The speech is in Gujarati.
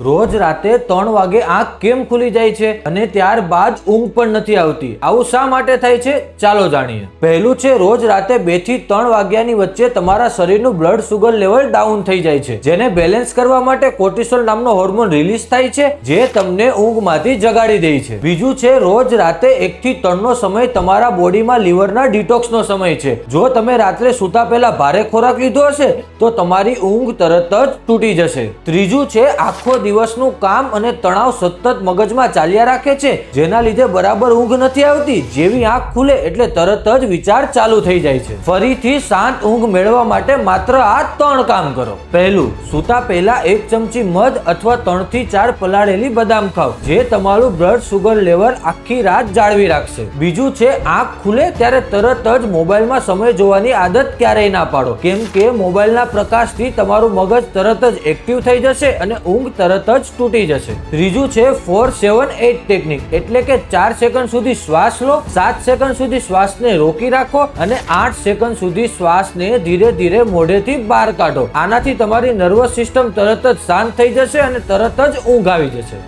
રોજ રાતે 3 વાગે આંખ કેમ ખુલી જાય છે અને ત્યારબાદ ઊંઘ પણ નથી આવતી? આવું શા માટે થાય છે? ચાલો જાણીએ. પહેલું છે, રોજ રાતે 2 થી 3 વાગ્યાની વચ્ચે તમારા શરીરનું બ્લડ સુગર લેવલ ડાઉન થઈ જાય છે, જેને બેલેન્સ કરવા માટે કોર્ટિસોલ નામનો હોર્મોન રિલીઝ થાય છે, જે તમને ઊંઘમાંથી જગાડી દે છે. બીજું છે, રોજ રાતે 1 થી 3 નો સમય તમારા બોડીમાં લીવરના ડિટોક્સનો સમય છે. જો તમે રાત્રે સૂતા પહેલા ભારે ખોરાક લીધો હશે તો તમારી ઊંઘ તરત જ તૂટી જશે. ત્રીજું છે, આખો દિવસનું કામ અને તણાવ સતત મગજમાં ચાલ્યા રાખે છે, જેના લીધે બરાબર ઊંઘ નથી આવતી. જેવી આંખ ખુલે એટલે તરત જ વિચાર ચાલુ થઈ જાય છે. ફરીથી શાંત ઊંઘ મેળવવા માટે માત્ર આ 3 કામ કરો. પહેલું, સૂતા પહેલા 1 ચમચી મધ અથવા 3 થી 4 પલાળેલી બદામ ખાઓ, જે તમારું બ્લડ સુગર લેવલ આખી રાત જાળવી રાખશે. બીજું છે, આંખ ખુલે ત્યારે તરત જ મોબાઈલમાં સમય જોવાની આદત ક્યારેય ના પાડો, કેમ કે મોબાઈલના પ્રકાશથી તમારું મગજ તરત જ એક્ટિવ થઈ જશે અને ઊંઘ તરત જ તૂટી જશે. ત્રીજું છે 4-7-8 ટેકનિક, એટલે કે 4 સેકન્ડ સુધી શ્વાસ લો, 7 સેકન્ડ સુધી શ્વાસને રોકી રાખો અને 8 સેકન્ડ સુધી શ્વાસને ધીરે ધીરે મોઢેથી બહાર કાઢો. આનાથી તમારી નર્વસ સિસ્ટમ તરત જ શાંત થઈ જશે અને તરત જ ઊંઘ આવી જશે.